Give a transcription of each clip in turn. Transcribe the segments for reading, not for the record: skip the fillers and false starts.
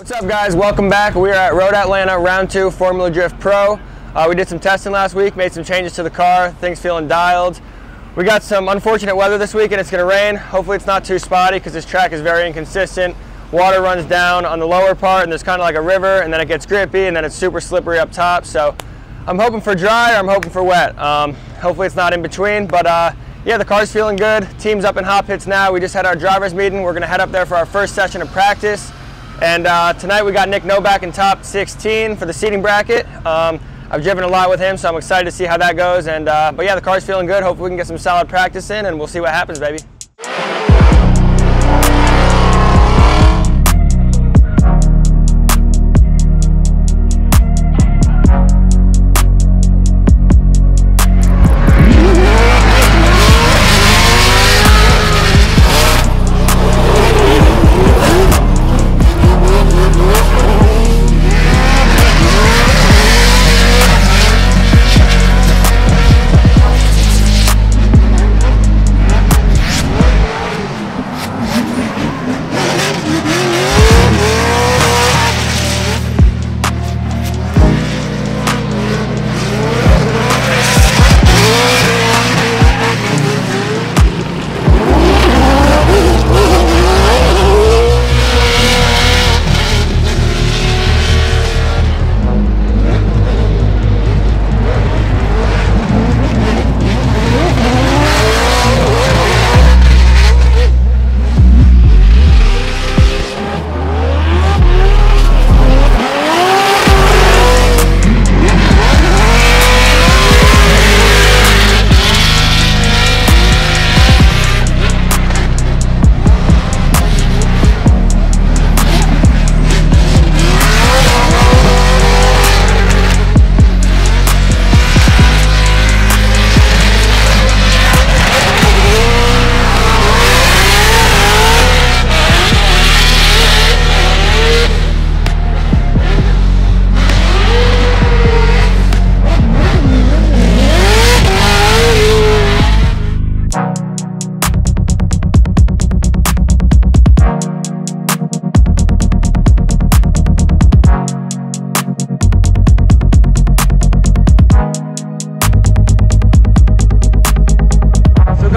What's up, guys? Welcome back. We are at Road Atlanta Round 2 Formula Drift Pro. We did some testing last week, made some changes to the car, things feeling dialed. We got some unfortunate weather this week and it's going to rain. Hopefully it's not too spotty because this track is very inconsistent. Water runs down on the lower part and there's kind of like a river, and then it gets grippy and then it's super slippery up top. So I'm hoping for dry or I'm hoping for wet. Hopefully it's not in between, but yeah, the car's feeling good. Team's up in hot pits now. We just had our drivers meeting. We're going to head up there for our first session of practice. And tonight we got Nick Novak in top 16 for the seating bracket. I've driven a lot with him, so I'm excited to see how that goes. And but yeah, the car's feeling good. Hopefully we can get some solid practice in, and we'll see what happens, baby.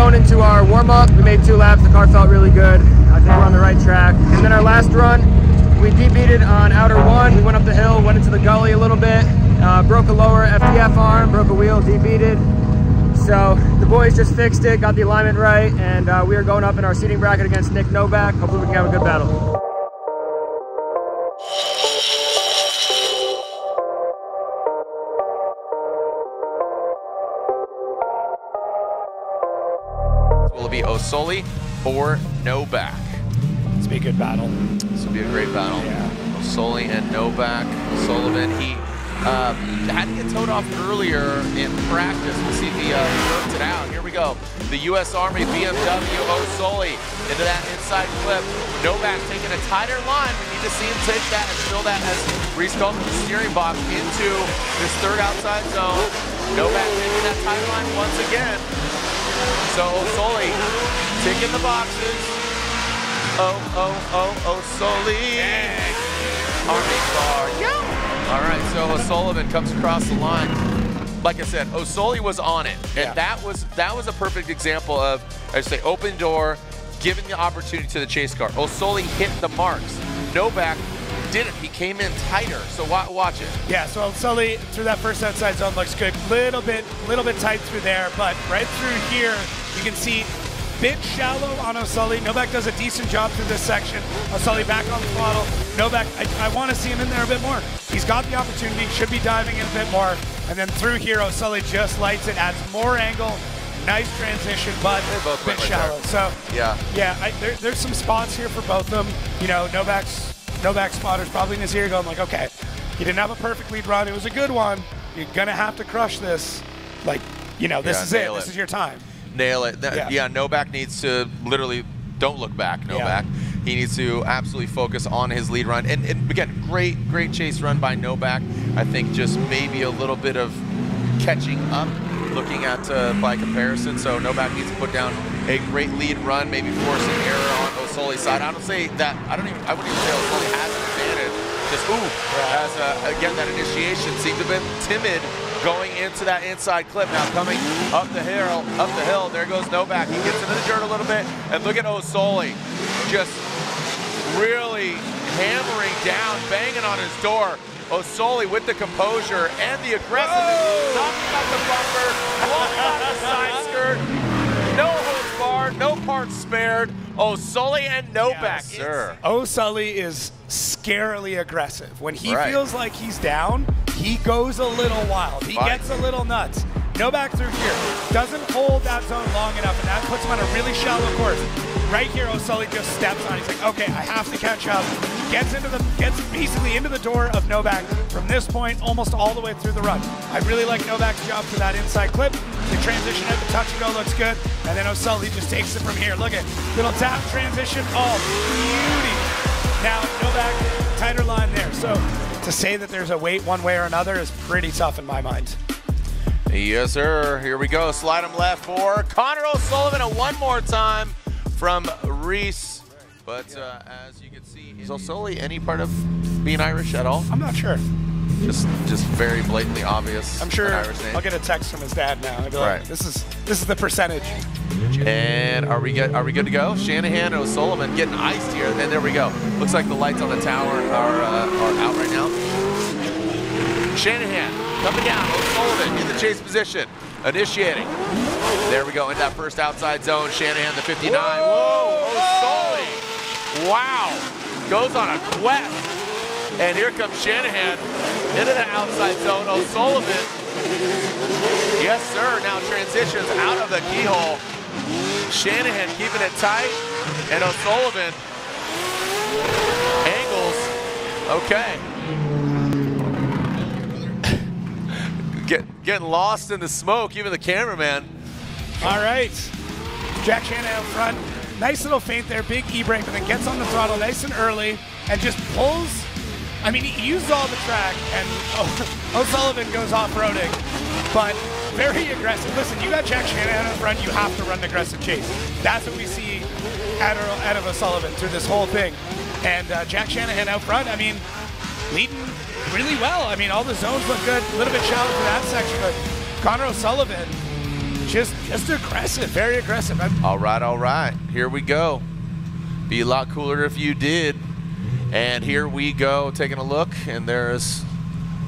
Into our warm-up, we made 2 laps. The car felt really good. I think we're on the right track. And then our last run, we debeated on outer 1. We went up the hill, went into the gully a little bit, broke a lower FDF arm, broke a wheel, debeated. So the boys just fixed it, got the alignment right, and we are going up in our seating bracket against Nick Novak. Hopefully we can have a good battle. Will it be Osoli or Novak? It's be a good battle. This will be a great battle. Yeah. Osoli and Novak. Sullivan, he had to get towed off earlier in practice. We'll see if he worked it out. Here we go. The U.S. Army BMW Osoli into that inside clip. Novak taking a tighter line. We need to see him take that and fill that, as Reese called it, the steering box into this third outside zone. Novak taking that tight line once again. So Osoli ticking the boxes. Osoli. Army car. Yeah. All right, so O'Sullivan comes across the line. Like I said, Osoli was on it, and that was a perfect example of, I say, open door, giving the opportunity to the chase car. Osoli hit the marks. Novak didn't. He came in tighter. So watch it. Yeah. So Osoli through that first outside zone looks good. Little bit tight through there, but right through here you can see bit shallow on Osoli. Novak does a decent job through this section. Osoli back on the throttle. Novak, I want to see him in there a bit more. He's got the opportunity. Should be diving in a bit more. And then through here, Osoli just lights it, adds more angle. Nice transition, but a bit shallow. So yeah, there's some spots here for both of them. You know, Novak spotter's probably in his ear going like, okay, you didn't have a perfect lead run. It was a good one. You're gonna have to crush this. Like, you know, this is it. This is your time. Nail it. Yeah, Novak needs to literally don't look back, Novak. Yeah. He needs to absolutely focus on his lead run. And again, great chase run by Novak. I think just maybe a little bit of catching up looking at by comparison. So Novak needs to put down a great lead run, maybe force an error on Osoli's side. I wouldn't even say Osoli has an advantage. Just, as, again, that initiation seemed to have been timid going into that inside clip. Now coming up the hill, there goes Novak. He gets into the dirt a little bit, and look at Osoli just really hammering down, banging on his door. Osoli with the composure and the aggressiveness, knocking out the bumper, blowing out the side skirt. No holds barred, no parts spared. Osoli and Novak, yes, sir. Osoli is scarily aggressive. When he feels like he's down, he goes a little wild. He gets a little nuts. Novak through here doesn't hold that zone long enough, and that puts him on a really shallow course. Right here, Osoli just steps on. He's like, okay, I have to catch up. Gets basically into the door of Novak from this point, almost all the way through the run. I really like Novak's job for that inside clip. The transition at the touch and go looks good, and then Osoli just takes it from here. Look at little tap transition. Oh, beauty. Now Novak, tighter line there. So to say that there's a weight one way or another is pretty tough in my mind. Yes, sir. Here we go. Slide him left for Connor O'Sullivan, and one more time from Reese. But as you can see, is Osoli any part of being Irish at all? I'm not sure. Just very blatantly obvious. I'm sure Irish name. I'll get a text from his dad now. I'll be like, this is the percentage. And are we good to go? Shanahan and O'Sullivan getting iced here. And there we go. Looks like the lights on the tower are out right now. Shanahan coming down. O'Sullivan in the chase position. Initiating. There we go in that first outside zone. Shanahan the 59. Whoa! Osoli! Wow! Goes on a quest. And here comes Shanahan into the outside zone. O'Sullivan, yes sir, now transitions out of the keyhole. Shanahan keeping it tight, and O'Sullivan angles. Okay. Getting lost in the smoke, even the cameraman. All right, Jack Shanahan out front. Nice little feint there, big e-brake, but then gets on the throttle nice and early and just pulls. I mean, he used all the track, and O'Sullivan goes off-roading, but very aggressive. Listen, you got Jack Shanahan in front, you have to run an aggressive chase. That's what we see out of O'Sullivan through this whole thing. And Jack Shanahan out front, I mean, leading really well. I mean, all the zones look good, a little bit shallow for that section, but Connor O'Sullivan, just aggressive, very aggressive. All right, here we go. Be a lot cooler if you did. And here we go, taking a look, and there's...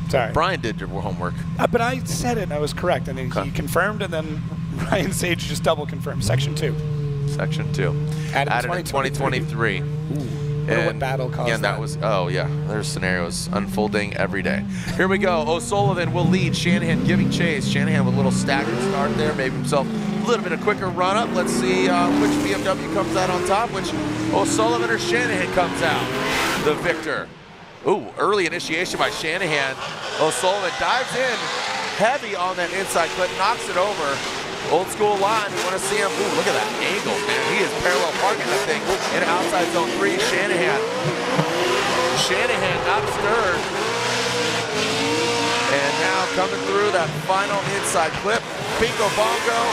Sorry. Brian did your homework. But I said it, and I was correct. And he confirmed, and then Ryan Sage just double confirmed. Section 2. Section 2. Added in 2023. What battle caused again, that was, oh yeah, there's scenarios unfolding every day. Here we go, O'Sullivan will lead, Shanahan giving chase. Shanahan with a little staggered start there, maybe himself a little bit of quicker run up. Let's see which BMW comes out on top, which O'Sullivan or Shanahan comes out the victor. Ooh, early initiation by Shanahan. O'Sullivan dives in heavy on that inside clip, knocks it over. Old school line, you want to see him. Ooh, look at that angle, man. He is parallel parking that thing in outside zone 3. Shanahan not stirred. And now coming through that final inside clip. Bingo bongo.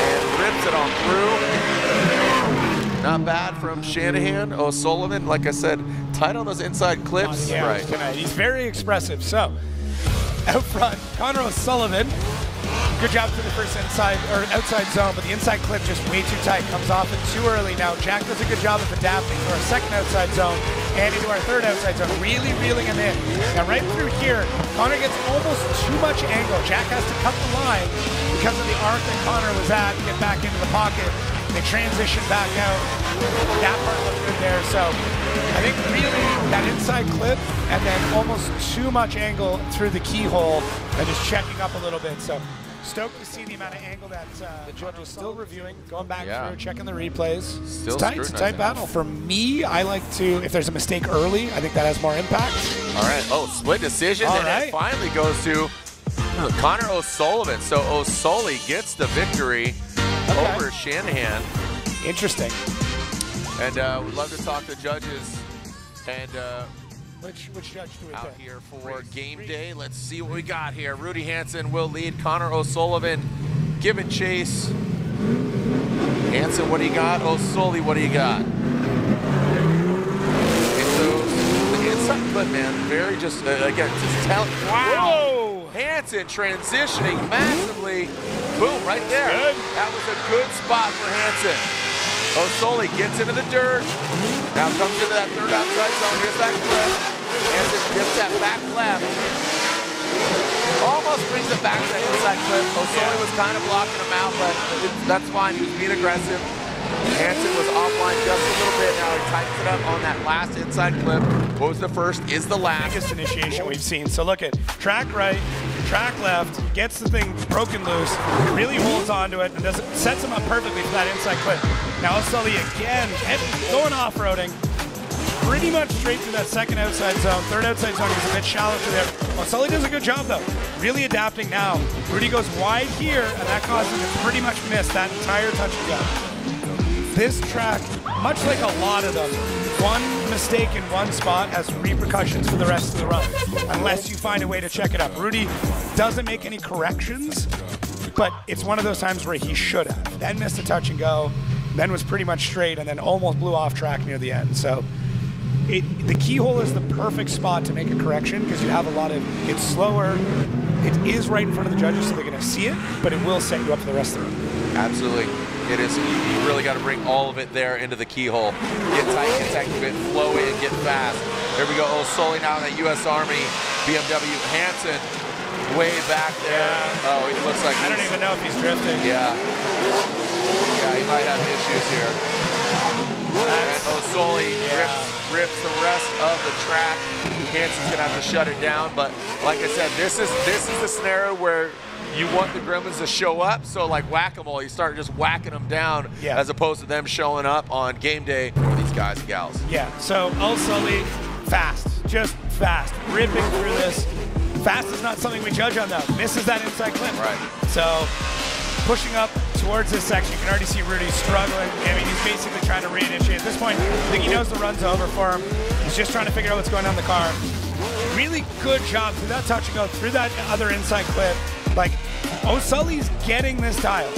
And rips it on through. Not bad from Shanahan. O'Sullivan, like I said, tight on those inside clips. Yeah, right. He's very expressive. So, out front, Connor O'Sullivan. Good job through the first outside zone, but the inside clip just way too tight. Comes off it too early. Now Jack does a good job of adapting to our second outside zone and into our third outside zone, really reeling him in. Now right through here, Connor gets almost too much angle. Jack has to cut the line because of the arc that Connor was at to get back into the pocket. They transition back out. That part looked good there. So I think really that inside clip and then almost too much angle through the keyhole and just checking up a little bit. So stoked to see the amount of angle that the judge is still reviewing, going back through, checking the replays. Still it's a tight battle. For me, I like to, if there's a mistake early, I think that has more impact. All right. Oh, split decision. And it finally goes to Connor O'Sullivan. So Osoli gets the victory over Shanahan. Interesting. And we'd love to talk to judges. And which judge do we out pick? here for game day. Let's see what we got here. Rudy Hansen will lead. Connor O'Sullivan giving chase. Hansen, what do you got? O'Sullivan, what do you got? And so the inside clip clip, man. Very just, again, just tell. Wow! Whoa! Hansen transitioning massively. Boom, right there. Good. That was a good spot for Hansen. Osoli gets into the dirt. Now comes into that third outside zone. Here's that clip. Hansen gets that back left. Almost brings it back to that inside clip. Osoli was kind of blocking him out, but that's fine. He was being aggressive. Hansen was offline just a little bit. Now he tightens it up on that last inside clip. What was the first is the last. Biggest initiation we've seen. So look at track right, track left, gets the thing broken loose, really holds onto it, and sets him up perfectly for that inside clip. Now Osoli again, going off-roading, pretty much straight through that second outside zone. Third outside zone, he's a bit shallow through there. Osoli does a good job though, really adapting now. Rudy goes wide here, and that causes him to pretty much miss that entire touch and go. This track, much like a lot of them, one mistake in one spot has repercussions for the rest of the run, unless you find a way to check it up. Rudy doesn't make any corrections, but it's one of those times where he should have. Then missed a touch and go, then was pretty much straight, and then almost blew off track near the end. So the keyhole is the perfect spot to make a correction because you have a lot of, it's slower, it is right in front of the judges, so they're going to see it, but it will set you up for the rest of the run. Absolutely. It is. You really got to bring all of it there into the keyhole. Get tight, keep it flowy, and get fast. There we go. Osoli now in that U.S. Army BMW. Hansen way back there. Yeah. Oh, he looks like I don't even know if he's drifting. Yeah. Yeah, he might have issues here. And Osoli rips the rest of the track. Hansen's gonna have to shut it down. But like I said, this is the scenario where you want the Gremlins to show up, so like whack-a-mole, you start just whacking them down as opposed to them showing up on game day for these guys and gals. Yeah, so Osoli, fast, just fast, ripping through this. Fast is not something we judge on though. Misses that inside clip. Right. So pushing up towards this section, you can already see Rudy struggling. I mean, he's basically trying to reinitiate. At this point, I think he knows the run's over for him. He's just trying to figure out what's going on in the car. Really good job through that touch and go, through that other inside clip. Like, Osoli's getting this dial.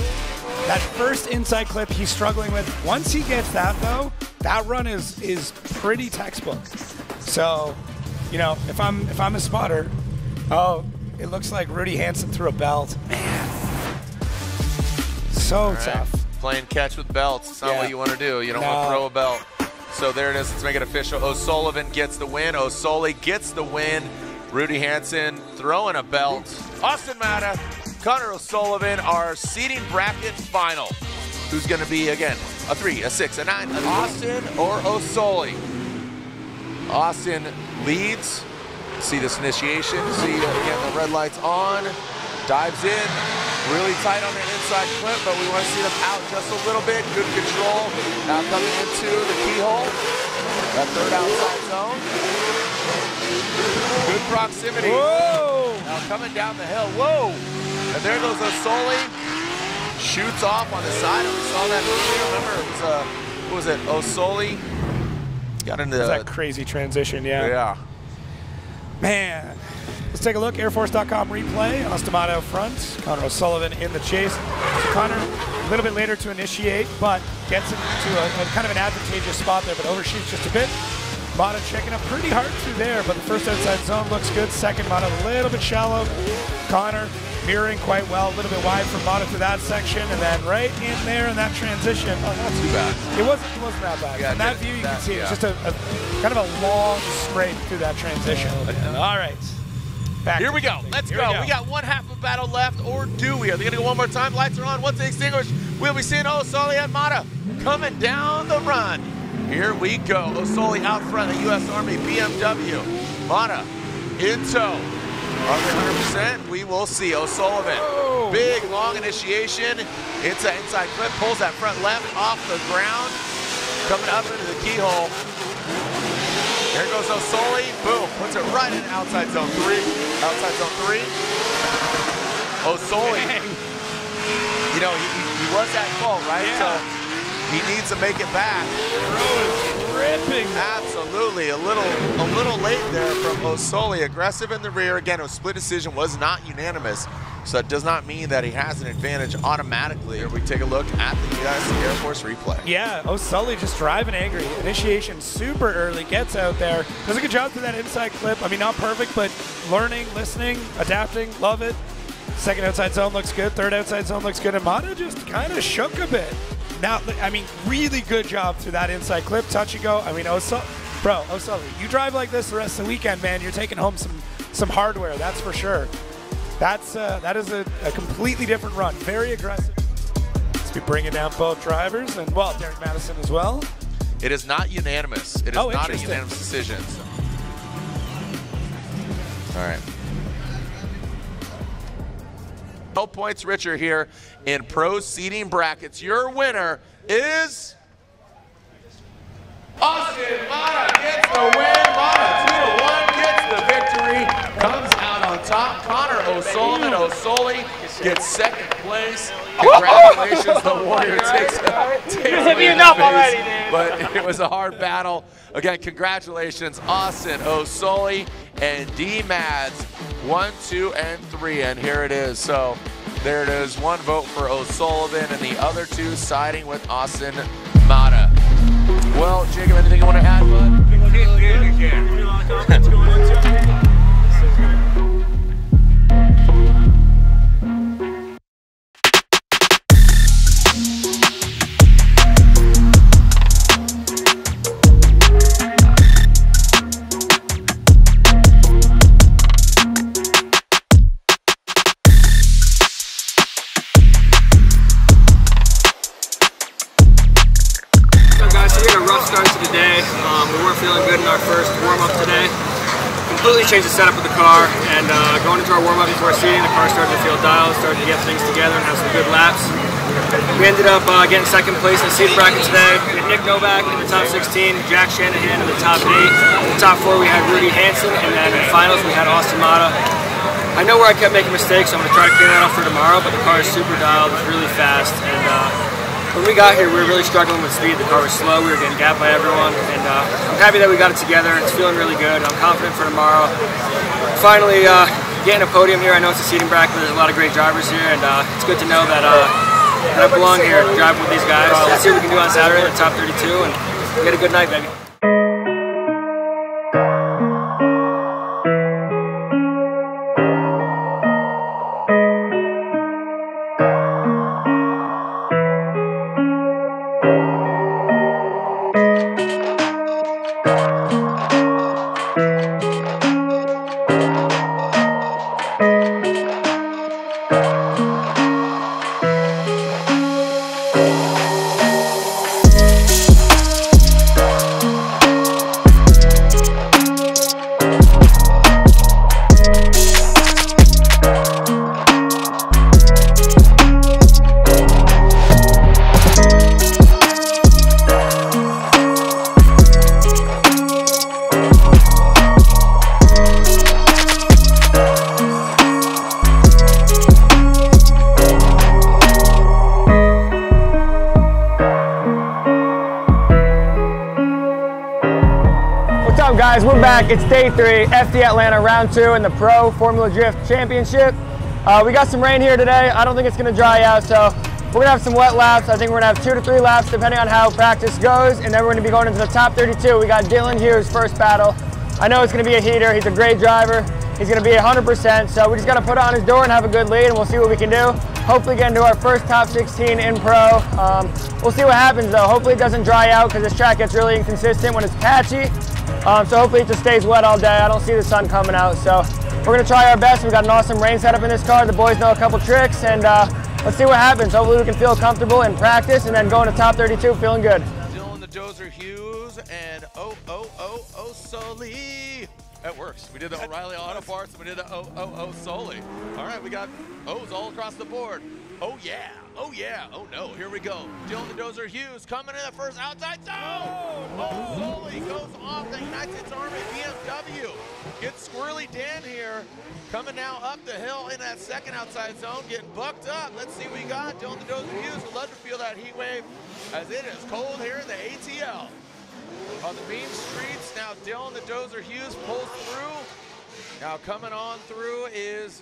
That first inside clip he's struggling with. Once he gets that though, that run is pretty textbook. So, you know, if I'm a spotter, oh, it looks like Rudy Hansen threw a belt. Man, so tough. Playing catch with belts. It's not what you want to do. You don't want to throw a belt. So there it is. Let's make it official. O'Sullivan gets the win. Osoli gets the win. Rudy Hansen throwing a belt. Austin Mata, Connor O'Sullivan, our seeding bracket final. Who's going to be, again, a 3, a 6, a 9, an Austin or Osoli? Austin leads. See this initiation. See, again, the red light's on. Dives in. Really tight on the inside clip, but we want to see them out just a little bit. Good control. Now coming into the keyhole. That third outside zone. Good proximity. Whoa! Now coming down the hill. Whoa! And there goes Osoli. Shoots off on the side. We saw that earlier. Remember, it was, what was it? Osoli got into that crazy transition, Yeah. Man. Let's take a look. AirForce.com replay. Austin Mata out front. Connor O'Sullivan in the chase. So Connor a little bit later to initiate, but gets into a kind of an advantageous spot there, but overshoots just a bit. Mata checking up pretty hard through there, but the first outside zone looks good. Second, Mata a little bit shallow. Connor mirroring quite well, a little bit wide for Mata through that section, and then right in there in that transition. Oh, not too bad. It wasn't that bad. Yeah, From that view, you can see it's just a kind of a long scrape through that transition. All right. Here we go. Let's go. We got one half of battle left, or do we? Are they going to go one more time? Lights are on. Once they extinguish, we'll be seeing Osoli and Mata coming down the run. Here we go. Osoli out front, the U.S. Army BMW. Mata in tow. Are they 100%? We will see. O'Sullivan. Whoa. Big, long initiation. It's an inside clip. Pulls that front left off the ground. Coming up into the keyhole. There goes Osoli, boom, puts it right in outside zone 3. Outside zone 3. Osoli, he was at fault, right? Yeah. So he needs to make it back. ripping. Absolutely, a little late there from Osoli. Aggressive in the rear. Again, a split decision was not unanimous, so it does not mean that he has an advantage automatically. Here we take a look at the U.S. Air Force replay. Yeah, Osoli just driving angry. Initiation super early, gets out there. Does a good job through that inside clip. I mean, not perfect, but learning, listening, adapting, love it. Second outside zone looks good. Third outside zone looks good. And Mata just kind of shook a bit. Now, I mean, really good job through that inside clip. Touch and go. I mean, Osoli, you drive like this the rest of the weekend, man. You're taking home some hardware, that's for sure. That is a completely different run. Very aggressive. Let's be bringing down both drivers, and, well, Derek Madison as well. It is not unanimous. It is not a unanimous decision. All right. 12 points richer here in pro seeding brackets. Your winner is Austin Mata. Gets the win. Mata 2-1 gets the victory. Comes out on top. Connor Osoli gets second place. Congratulations, the Warrior takes hit me enough already, dude. But it was a hard battle. Again, congratulations, Austin Osoli and D-Mads 1, 2, and 3. And here it is. So there it is. One vote for O'Sullivan and the other two siding with Austin Mata. Well, Jacob, anything you want to add, bud? Completely changed the setup of the car, and going into our warm-up before seating, the car started to feel dialed, started to get things together and have some good laps. We ended up getting second place in the seed bracket today. We had Nick Novak in the top 16, Jack Shanahan in the top 8. In the top 4 we had Rudy Hansen, and then in the finals we had Austin Mata. I know where I kept making mistakes, so I'm going to try to clean that up for tomorrow, but the car is super dialed, it's really fast, and when we got here, we were really struggling with speed. The car was slow, we were getting gapped by everyone, and I'm happy that we got it together. It's feeling really good. I'm confident for tomorrow. Finally, getting a podium here. I know it's a seeding bracket, but there's a lot of great drivers here, and it's good to know that I belong here driving with these guys. Let's see what we can do on Saturday in the top 32, and get a good night, baby. Guys, we're back. It's day 3, FD Atlanta round 2 in the Pro Formula Drift Championship. We got some rain here today. I don't think it's going to dry out, so we're going to have some wet laps. I think we're going to have 2 to 3 laps depending on how practice goes, and then we're going to be going into the top 32. We got Dylan Hughes first battle. I know it's going to be a heater. He's a great driver. He's going to be 100%, so we just got to put it on his door and have a good lead, and we'll see what we can do. Hopefully get into our first top 16 in Pro. We'll see what happens, though. Hopefully it doesn't dry out because this track gets really inconsistent when it's patchy. So hopefully it just stays wet all day. I don't see the sun coming out, so we're going to try our best. We've got an awesome rain setup in this car. The boys know a couple tricks, and let's see what happens. Hopefully we can feel comfortable in practice and then go into top 32 feeling good. Dylan the Dozer Hughes and Osoli. That works. We did the O'Reilly Auto Parts and we did the Osoli. All right, we got O's all across the board. Oh yeah, oh yeah, oh no, here we go. Dylan the Dozer Hughes coming in the first outside zone. Osoli goes off the United States Army BMW. Gets Squirrely Dan here, coming now up the hill in that second outside zone, getting bucked up. Let's see what we got. Dylan the Dozer Hughes would love to feel that heat wave as it is cold here in the ATL. On the mean streets, now Dylan the Dozer Hughes pulls through. Now coming on through is,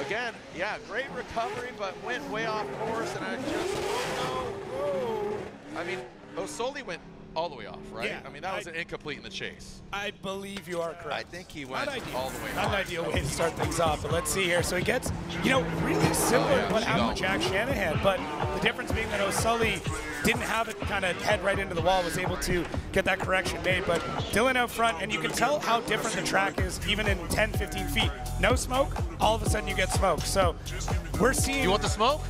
again, yeah, great recovery, but went way off course, and I just don't know. I mean, Osoli went all the way off, right? Yeah, I mean, that was an incomplete in the chase. I believe you are correct. I think he went all the way off. Not an ideal way to start things off, but let's see here. So he gets, you know, really similar to what happened with Jack Shanahan, but the difference being that Osoli didn't have it kind of head right into the wall, was able to get that correction made. But Dylan out front, and you can tell how different the track is even in 10, 15 feet. No smoke, all of a sudden you get smoke. So we're seeing... You want the smoke?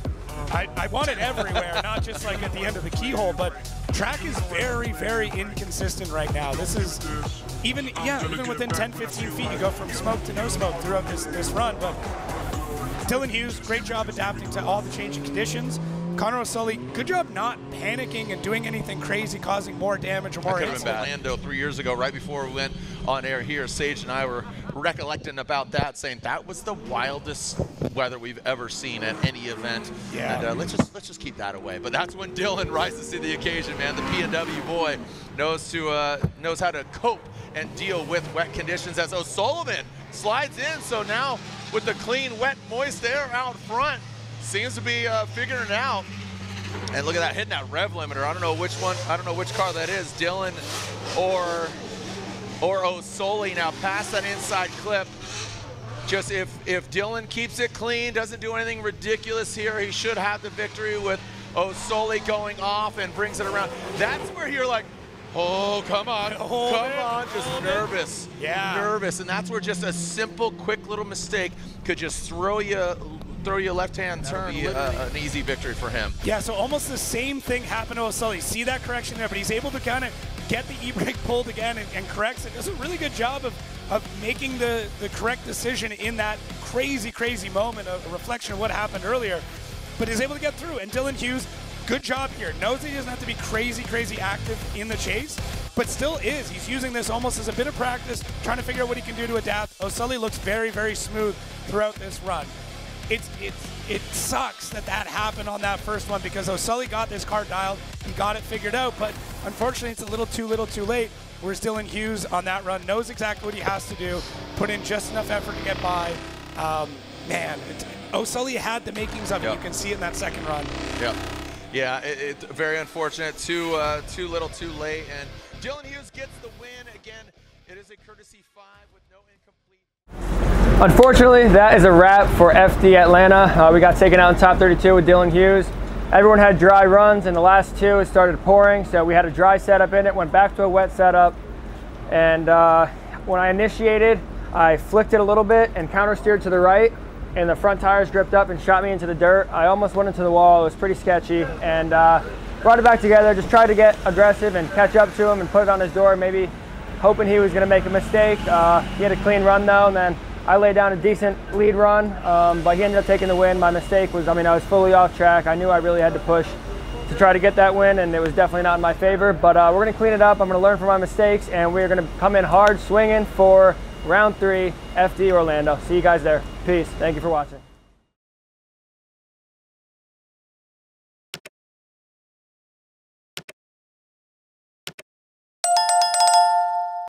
I want it everywhere, not just like at the end of the keyhole, but track is very, very inconsistent right now. This is even within 10, 15 feet, you go from smoke to no smoke throughout this run. But Dylan Hughes, great job adapting to all the changing conditions. Connor Osoli, good job not panicking and doing anything crazy, causing more damage or more incident. Orlando 3 years ago, right before we went on air here, Sage and I were recollecting about that, saying that was the wildest weather we've ever seen at any event. Yeah. And let's just keep that away. But that's when Dylan rises to the occasion, man. The PNW boy knows how to cope and deal with wet conditions, as O'Sullivan slides in. So now with the clean, wet, moist air out front, seems to be figuring it out. And look at that, hitting that rev limiter. I don't know which one, I don't know which car that is, Dylan or Osoli. Now past that inside clip. Just if Dylan keeps it clean, doesn't do anything ridiculous here, he should have the victory, with Osoli going off and brings it around. That's where you're like, oh, come on, just nervous. Yeah. Nervous, and that's where just a simple, quick little mistake could just throw you left-hand turn, an easy victory for him. Yeah, so almost the same thing happened to Osoli. See that correction there, but he's able to kind of get the e-brake pulled again and corrects it. Does a really good job of making the correct decision in that crazy, crazy moment, of a reflection of what happened earlier, but is able to get through. And Dylan Hughes, good job here. Knows that he doesn't have to be crazy, crazy active in the chase, but still is. He's using this almost as a bit of practice, trying to figure out what he can do to adapt. Osoli looks very, very smooth throughout this run. It sucks that happened on that first one, because Osoli got this car dialed, he got it figured out, but unfortunately it's a little too late. Whereas Dylan Hughes on that run knows exactly what he has to do, put in just enough effort to get by. Man, Osoli had the makings of it. You can see it in that second run. Yeah, it's very unfortunate. Too little, too late, and Dylan Hughes gets the win. Again, it is a courtesy 5 with no incomplete. Unfortunately, that is a wrap for FD Atlanta. We got taken out in top 32 with Dylan Hughes. Everyone had dry runs, and the last two it started pouring, so we had a dry setup in it, went back to a wet setup, and when I initiated, I flicked it a little bit and counter steered to the right, and the front tires gripped up and shot me into the dirt. I almost went into the wall. It was pretty sketchy, and brought it back together, just tried to get aggressive and catch up to him and put it on his door, maybe hoping he was going to make a mistake. He had a clean run though, and then I laid down a decent lead run, but he ended up taking the win. My mistake was, I was fully off track. I knew I really had to push to try to get that win, and it was definitely not in my favor, but we're going to clean it up. I'm going to learn from my mistakes, and we're going to come in hard swinging for round 3, FD Orlando. See you guys there. Peace. Thank you for watching.